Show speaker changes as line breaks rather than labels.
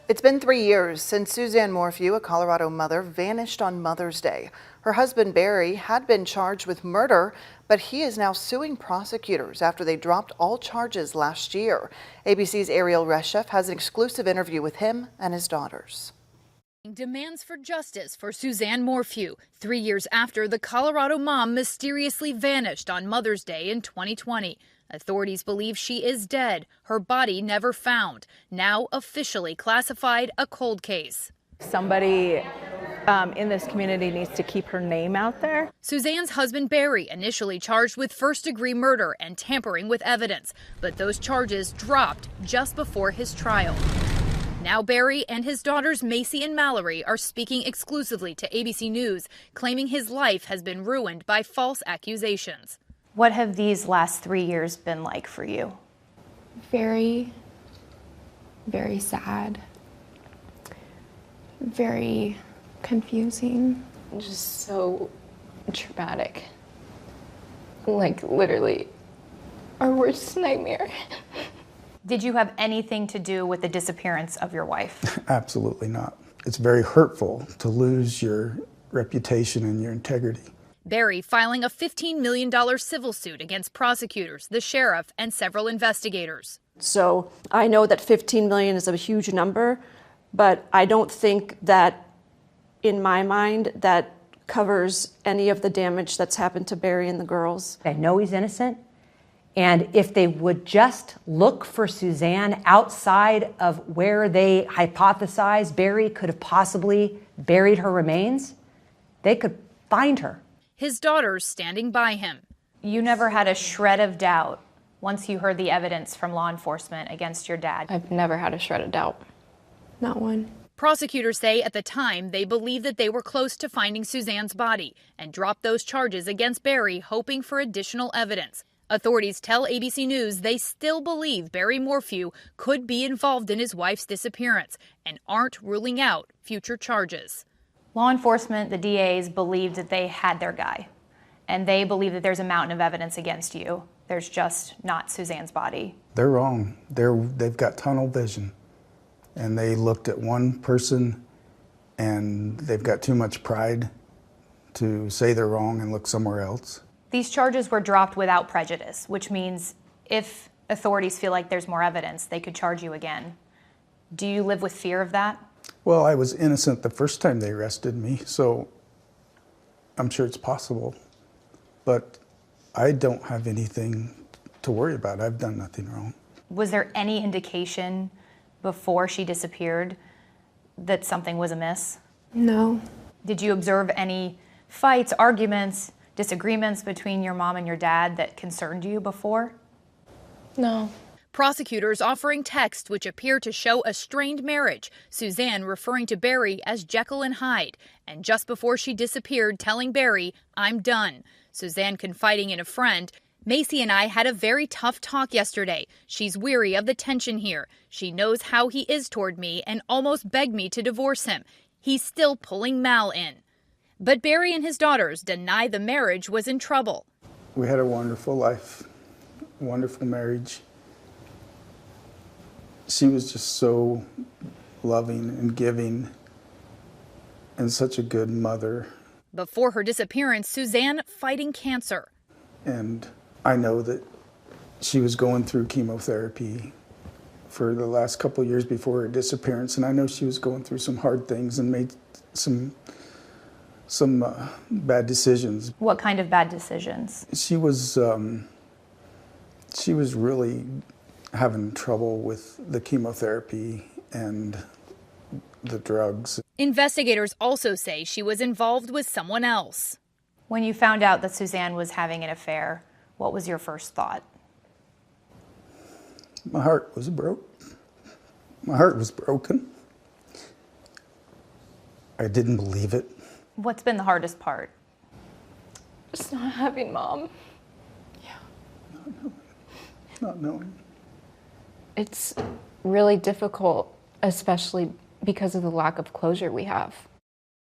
It's been 3 years since Suzanne Morphew, a Colorado mother, vanished on Mother's Day. Her husband, Barry, had been charged with murder, but he is now suing prosecutors after they dropped all charges last year. ABC's Ariel Reshef has an exclusive interview with him and his daughters.
Demands for justice for Suzanne Morphew 3 years after the Colorado mom mysteriously vanished on Mother's Day in 2020. Authorities believe she is dead, her body never found, now officially classified a cold case.
Somebody in this community needs to keep her name out there.
Suzanne's husband Barry initially charged with first-degree murder and tampering with evidence, but those charges dropped just before his trial. Now Barry and his daughters Macy and Mallory are speaking exclusively to ABC News, claiming his life has been ruined by false accusations.
What have these last 3 years been like for you?
Very, very sad. Very confusing.
Just so traumatic. Like literally our worst nightmare.
Did you have anything to do with the disappearance of your wife?
Absolutely not. It's very hurtful to lose your reputation and your integrity.
Barry filing a $15 million civil suit against prosecutors, the sheriff, and several investigators.
So I know that 15 million is a huge number, but I don't think that, in my mind, that covers any of the damage that's happened to Barry and the girls.
I know he's innocent. And if they would just look for Suzanne outside of where they hypothesize Barry could have possibly buried her remains, they could find her.
His daughters standing by him.
You never had a shred of doubt once you heard the evidence from law enforcement against your dad?
I've never had a shred of doubt.
Not one.
Prosecutors say at the time they believed that they were close to finding Suzanne's body and dropped those charges against Barry, hoping for additional evidence. Authorities tell ABC News they still believe Barry Morphew could be involved in his wife's disappearance and aren't ruling out future charges.
Law enforcement, the DAs, believed that they had their guy, and they believe that there's a mountain of evidence against you. There's just not Suzanne's body.
They're wrong. They've got tunnel vision. And they looked at one person, and they've got too much pride to say they're wrong and look somewhere else.
These charges were dropped without prejudice, which means if authorities feel like there's more evidence, they could charge you again. Do you live with fear of that?
Well, I was innocent the first time they arrested me, so I'm sure it's possible. But I don't have anything to worry about. I've done nothing wrong.
Was there any indication before she disappeared that something was amiss?
No.
Did you observe any fights, arguments, disagreements between your mom and your dad that concerned you before?
No.
Prosecutors offering texts which appear to show a strained marriage, Suzanne referring to Barry as Jekyll and Hyde, and just before she disappeared telling Barry, "I'm done." Suzanne confiding in a friend, "Macy and I had a very tough talk yesterday. She's weary of the tension here. She knows how he is toward me and almost begged me to divorce him. He's still pulling Mal in." But Barry and his daughters deny the marriage was in trouble.
We had a wonderful life, wonderful marriage. She was just so loving and giving and such a good mother.
Before her disappearance, Suzanne fighting cancer.
And I know that she was going through chemotherapy for the last couple of years before her disappearance, and I know she was going through some hard things and made some bad decisions.
What kind of bad decisions?
She was really having trouble with the chemotherapy and the drugs.
Investigators also say she was involved with someone else.
When you found out that Suzanne was having an affair, what was your first thought?
My heart was broke. My heart was broken. I didn't believe it.
What's been the hardest part?
Just not having mom.
Not knowing.
It's really difficult, especially because of the lack of closure we have.